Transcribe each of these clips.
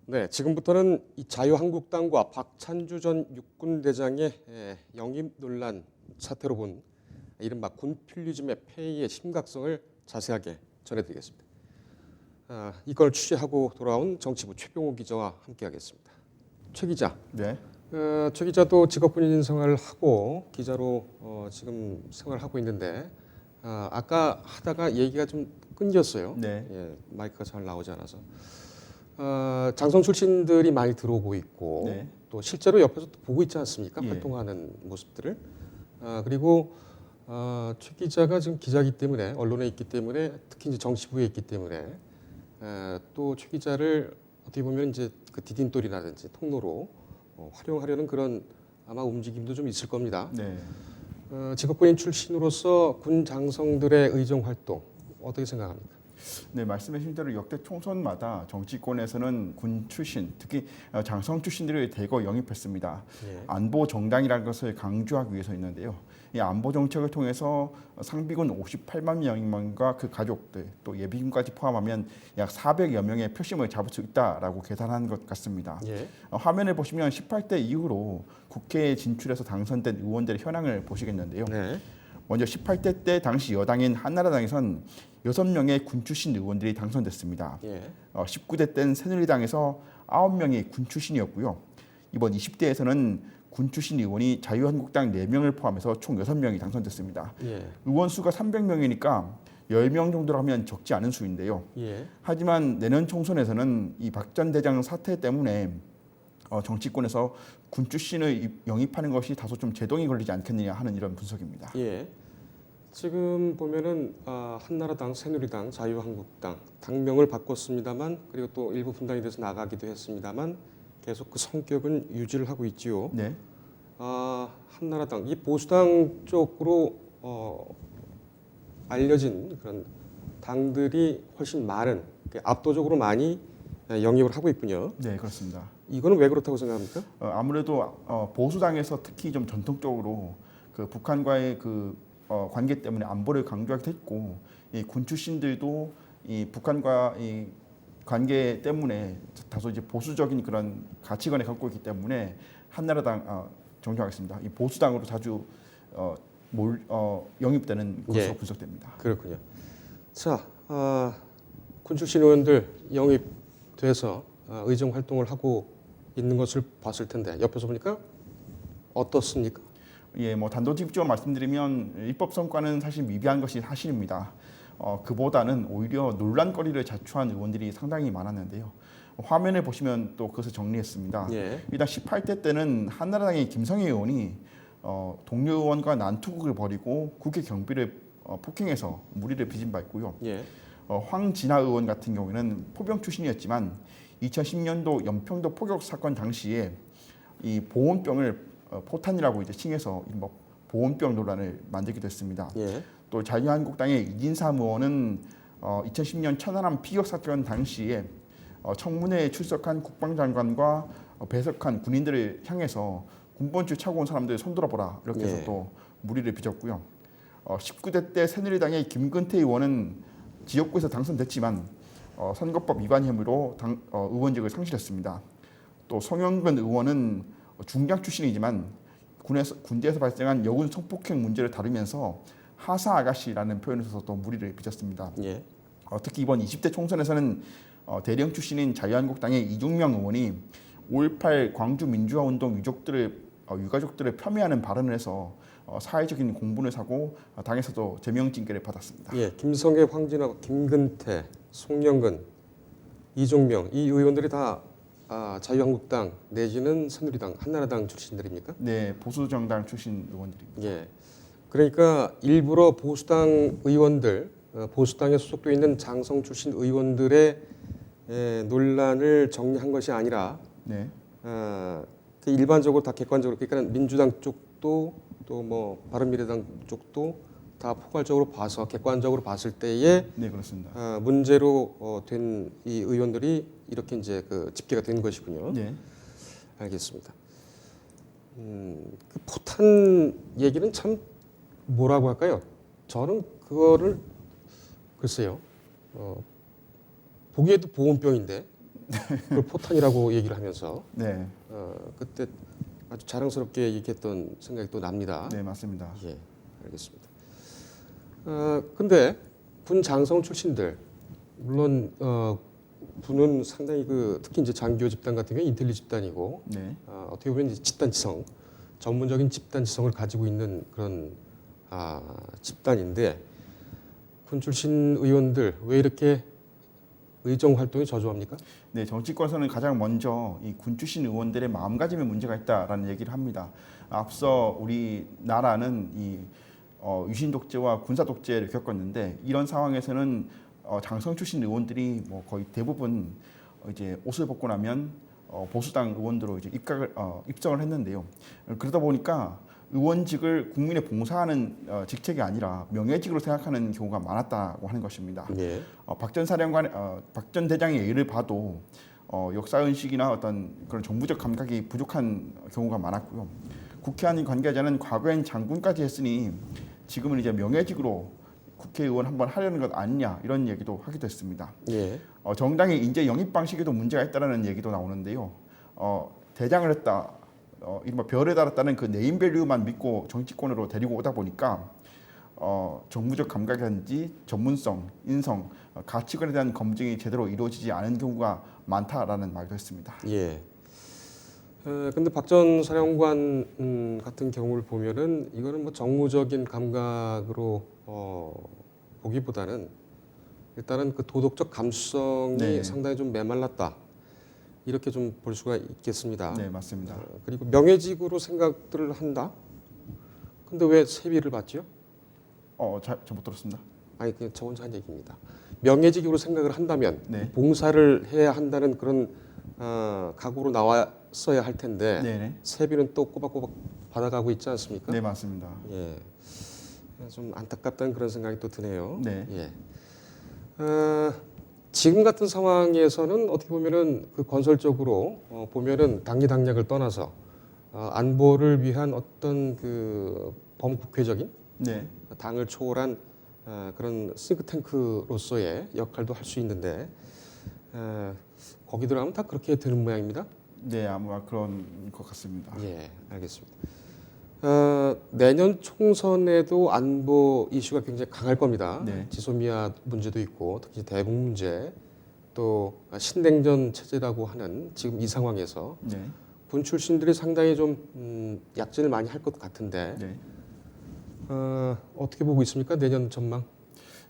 네, 지금부터는 이 자유한국당과 박찬주 전 육군대장의 영입 논란 사태로 본 이른바 군필리즘의 폐해의 심각성을 자세하게 전해드리겠습니다. 이 건을 취재하고 돌아온 정치부 최병호 기자와 함께하겠습니다. 최 기자, 네. 최 기자도 직업군인 생활을 하고 기자로 지금 생활하고 있는데 아까 하다가 얘기가 좀 끊겼어요. 네. 예, 마이크가 잘 나오지 않아서. 장성 출신들이 많이 들어오고 있고 네. 또 실제로 옆에서 또 보고 있지 않습니까? 예. 활동하는 모습들을. 그리고 최 기자가 지금 기자이기 때문에 언론에 있기 때문에 특히 이제 정치부에 있기 때문에 또 최 기자를 어떻게 보면 이제 그 디딤돌이라든지 통로로 활용하려는 그런 아마 움직임도 좀 있을 겁니다. 네. 직업군인 출신으로서 군 장성들의 의정 활동 어떻게 생각합니까? 네, 말씀하신 대로 역대 총선마다 정치권에서는 군 출신, 특히 장성 출신들을 대거 영입했습니다. 예. 안보 정당이라는 것을 강조하기 위해서였는데요. 이 안보 정책을 통해서 상비군 58만 명과 그 가족들, 또 예비군까지 포함하면 약 400여 명의 표심을 잡을 수 있다라고 계산한 것 같습니다. 예. 화면을 보시면 18대 이후로 국회에 진출해서 당선된 의원들의 현황을 보시겠는데요. 네. 먼저 18대 때 당시 여당인 한나라당에선 6명의 군 출신 의원들이 당선됐습니다. 예. 19대 때는 새누리당에서 9명이 군 출신이었고요. 이번 20대에서는 군 출신 의원이 자유한국당 4명을 포함해서 총 6명이 당선됐습니다. 예. 의원 수가 300명이니까 10명 정도로 하면 적지 않은 수인데요. 예. 하지만 내년 총선에서는 이 박 전 대장 사태 때문에 정치권에서 군 출신을 영입하는 것이 다소 좀 제동이 걸리지 않겠느냐 하는 이런 분석입니다. 예. 지금 보면은 한나라당, 새누리당, 자유한국당 당명을 바꿨습니다만 그리고 또 일부 분당이 돼서 나가기도 했습니다만 계속 그 성격은 유지를 하고 있지요. 네. 한나라당 이 보수당 쪽으로 알려진 그런 당들이 훨씬 많은 압도적으로 많이 영입을 하고 있군요. 네, 그렇습니다. 이거는 왜 그렇다고 생각합니까? 아무래도 보수당에서 특히 좀 전통적으로 그 북한과의 그 관계 때문에 안보를 강조하기도 했고, 이 군 출신들도 이 북한과 이 관계 때문에 다소 이제 보수적인 그런 가치관을 갖고 있기 때문에 한나라당 정정하겠습니다. 이 보수당으로 자주 영입되는 것으로 예. 분석됩니다. 그렇군요. 자, 군 출신 의원들 영입돼서 의정 활동을 하고 있는 것을 봤을 텐데 옆에서 보니까 어떻습니까? 예, 뭐 단도직입적으로 말씀드리면 입법 성과는 사실 미비한 것이 사실입니다. 그보다는 오히려 논란거리를 자초한 의원들이 상당히 많았는데요. 화면을 보시면 또 그것을 정리했습니다. 예. 일단 18대 때는 한나라당의 김성애 의원이 동료 의원과 난투극을 벌이고 국회 경비를 폭행해서 물의를 빚은 바 있고요. 예. 황진아 의원 같은 경우에는 포병 출신이었지만 2010년도 연평도 포격 사건 당시에 이 보온병을 포탄이라고 이제 칭해서 뭐 보온병 논란을 만들기도 했습니다. 예. 또 자유한국당의 이진삼 의원은 2010년 천안함 피격 사건 당시에 청문회에 출석한 국방장관과 배석한 군인들을 향해서 군번줄 차고 온 사람들 손들어보라 이렇게 해서 예. 또 물의를 빚었고요. 19대 때 새누리당의 김근태 의원은 지역구에서 당선됐지만 선거법 위반 혐의로 의원직을 상실했습니다. 또 송영근 의원은 중장 출신이지만 군대에서 발생한 여군 성폭행 문제를 다루면서 하사 아가씨라는 표현을 써서 또 물의를 빚었습니다. 예. 특히 이번 20대 총선에서는 대령 출신인 자유한국당의 이중명 의원이 5.18 광주 민주화운동 유가족들을 폄훼하는 발언을 해서 사회적인 공분을 사고 당에서도 제명징계를 받았습니다. 예. 김성애, 황진아, 김근태, 송영근, 이종명 이 의원들이 다 자유한국당 내지는 새누리당, 한나라당 출신들입니까? 네, 보수정당 출신 의원들입니다. 예. 그러니까 일부러 보수당 의원들, 보수당에 소속돼 있는 장성 출신 의원들의 논란을 정리한 것이 아니라 네, 일반적으로 다 객관적으로 그러니까 민주당 쪽도 또 뭐 바른미래당 쪽도 다 포괄적으로 봐서 객관적으로 봤을 때에 네 그렇습니다. 문제로 된 이 의원들이 이렇게 이제 그 집계가 된 것이군요. 네, 알겠습니다. 그 포탄 얘기는 참 뭐라고 할까요? 저는 그거를 글쎄요. 보기에도 보온병인데 그걸 포탄이라고 얘기를 하면서 네, 그때 아주 자랑스럽게 얘기했던 생각이 또 납니다. 네 맞습니다. 예, 알겠습니다. 근데 군 장성 출신들 물론 군은 상당히 특히 이제 장교 집단 같은 경우 인텔리 집단이고 네, 어떻게 보면 이제 집단지성 전문적인 집단지성을 가지고 있는 그런 집단인데 군 출신 의원들 왜 이렇게 의정 활동이 저조합니까? 네 정치권에서는 가장 먼저 이 군 출신 의원들의 마음가짐에 문제가 있다라는 얘기를 합니다. 앞서 우리 나라는 이 유신 독재와 군사 독재를 겪었는데 이런 상황에서는 장성 출신 의원들이 뭐 거의 대부분 이제 옷을 벗고 나면 보수당 의원으로 이제 입성을 했는데요. 그러다 보니까 의원직을 국민에 봉사하는 직책이 아니라 명예직으로 생각하는 경우가 많았다고 하는 것입니다. 예. 박 전 대장의 예를 봐도 역사 의식이나 어떤 그런 정부적 감각이 부족한 경우가 많았고요. 국회의원 관계자는 과거엔 장군까지 했으니 지금은 이제 명예직으로 국회의원 한번 하려는 것 아니냐 이런 얘기도 하기도 했습니다. 예. 정당의 인재 영입 방식에도 문제가 있다는 얘기도 나오는데요. 대장을 했다, 이른바 별에 달았다는 그 네임밸류만 믿고 정치권으로 데리고 오다 보니까 정무적 감각이라든지 전문성, 인성, 가치관에 대한 검증이 제대로 이루어지지 않은 경우가 많다라는 말도 했습니다. 예. 근데 박 전 사령관 같은 경우를 보면은 이거는 뭐 정무적인 감각으로 보기보다는 일단은 그 도덕적 감수성이 네. 상당히 좀 메말랐다 이렇게 좀 볼 수가 있겠습니다. 네, 맞습니다. 그리고 명예직으로 생각들을 한다. 근데 왜 세비를 받지요? 잘못 들었습니다. 아니 그냥 저 혼자 한 얘기입니다. 명예직으로 생각을 한다면 네. 봉사를 해야 한다는 그런 각오로 나왔어야 할 텐데 네, 세비는 또 꼬박꼬박 받아가고 있지 않습니까? 네 맞습니다. 예, 좀 안타깝다는 그런 생각이 또 드네요. 네. 예. 지금 같은 상황에서는 어떻게 보면은 그 건설적으로 보면은 당리당략을 떠나서 안보를 위한 어떤 그 범국회적인 네. 당을 초월한 그런 싱크탱크로서의 역할도 할 수 있는데 거기 들어가면 다 그렇게 되는 모양입니다. 네, 아마 그런 것 같습니다. 예, 알겠습니다. 내년 총선에도 안보 이슈가 굉장히 강할 겁니다. 네. 지소미아 문제도 있고 특히 대북 문제 또 신냉전 체제라고 하는 지금 이 상황에서 네. 군 출신들이 상당히 좀 약진을 많이 할 것 같은데 네. 어떻게 보고 있습니까? 내년 전망?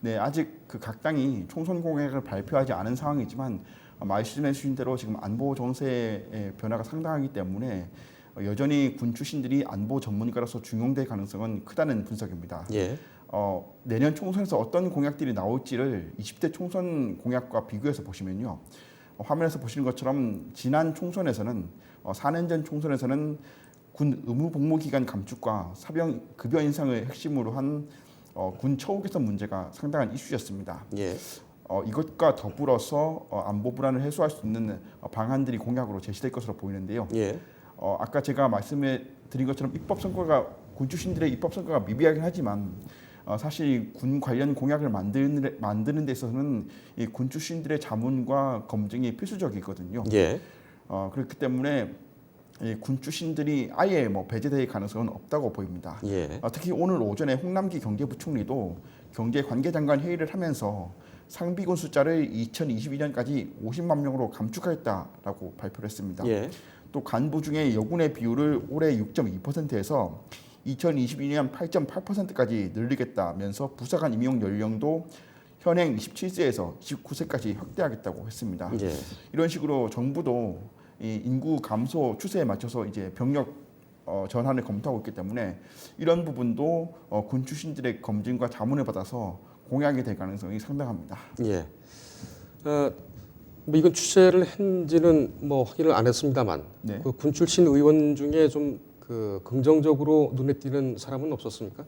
네, 아직 그 각 당이 총선 공약을 발표하지 않은 상황이지만 말씀해 주신 대로 지금 안보 정세의 변화가 상당하기 때문에 여전히 군 출신들이 안보 전문가로서 중용될 가능성은 크다는 분석입니다. 예. 내년 총선에서 어떤 공약들이 나올지를 20대 총선 공약과 비교해서 보시면요. 화면에서 보시는 것처럼 지난 총선에서는 4년 전 총선에서는 군 의무 복무 기간 감축과 사병 급여 인상을 핵심으로 한 군 처우 개선 문제가 상당한 이슈였습니다. 예. 이것과 더불어서 안보 불안을 해소할 수 있는 방안들이 공약으로 제시될 것으로 보이는데요. 예. 아까 제가 말씀해 드린 것처럼 군 출신들의 입법 성과가 미비하긴 하지만 사실 군 관련 공약을 만드는 데 있어서는 이 군 출신들의 자문과 검증이 필수적이거든요. 예. 그렇기 때문에 이 군 출신들이 아예 뭐 배제될 가능성은 없다고 보입니다. 예. 특히 오늘 오전에 홍남기 경제부총리도 경제관계장관 회의를 하면서 상비군 숫자를 2022년까지 50만 명으로 감축하겠다라고 발표를 했습니다. 예. 또 간부 중에 여군의 비율을 올해 6.2%에서 2022년 8.8%까지 늘리겠다면서 부사관 임용 연령도 현행 27세에서 29세까지 확대하겠다고 했습니다. 예. 이런 식으로 정부도 이 인구 감소 추세에 맞춰서 이제 병력 전환을 검토하고 있기 때문에 이런 부분도 군 출신들의 검증과 자문을 받아서 공약이 될 가능성이 상당합니다. 예. 뭐 이건 취재를 한지는 뭐 확인을 안 했습니다만 네. 그 군 출신 의원 중에 좀 그 긍정적으로 눈에 띄는 사람은 없었습니까?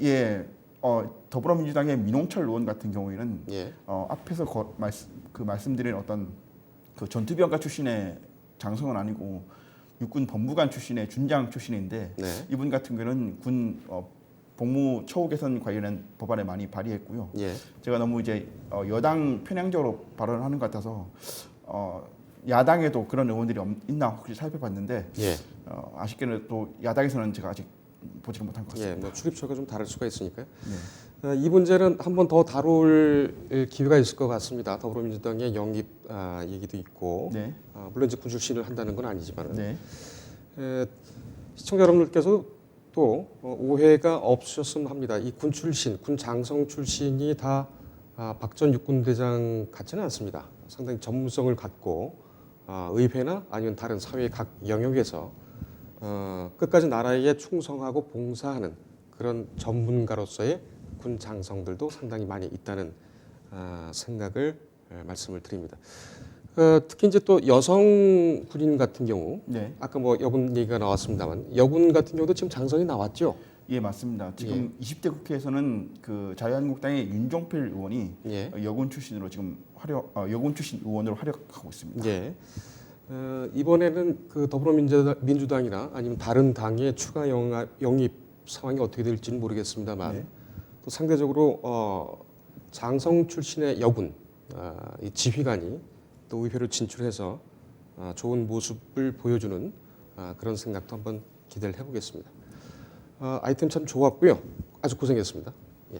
예, 더불어민주당의 민홍철 의원 같은 경우에는 예. 앞에서 말씀드린 어떤 그 전투병과 출신의 장성은 아니고 육군 법무관 출신의 준장 출신인데 네. 이분 같은 경우는 군 복무 처우 개선 관련한 법안을 많이 발의했고요. 예. 제가 너무 이제 여당 편향적으로 발언을 하는 것 같아서 야당에도 그런 의원들이 있나 혹시 살펴봤는데 예. 아쉽게는 또 야당에서는 제가 아직 보지를 못한 것 같습니다. 예. 뭐 출입처가 좀 다를 수가 있으니까요. 네. 이 문제는 한 번 더 다룰 기회가 있을 것 같습니다. 더불어민주당의 영입 얘기도 있고, 네. 물론 이제 군 출신을 한다는 건 아니지만, 네. 시청자 여러분들께서 또 오해가 없으셨으면 합니다. 이 군 출신, 군 장성 출신이 다 박 전 육군대장 같지는 않습니다. 상당히 전문성을 갖고 의회나 아니면 다른 사회 각 영역에서 끝까지 나라에 충성하고 봉사하는 그런 전문가로서의 군 장성들도 상당히 많이 있다는 생각을 말씀을 드립니다. 특히 이제 또 여성 군인 같은 경우, 네. 아까 뭐 여군 얘기가 나왔습니다만 여군 같은 경우도 지금 장성이 나왔죠. 예, 맞습니다. 지금 20대 국회에서는 그 자유한국당의 윤종필 의원이 예. 여군 출신으로 지금 여군 출신 의원으로 활약하고 있습니다. 예. 이번에는 그 더불어민주당이나 아니면 다른 당의 추가 영입 상황이 어떻게 될지는 모르겠습니다만 네. 또 상대적으로 장성 출신의 여군 이 지휘관이 또 의회로 진출해서 좋은 모습을 보여주는 그런 생각도 한번 기대를 해보겠습니다. 아이템 참 좋았고요. 아주 고생했습니다. 예.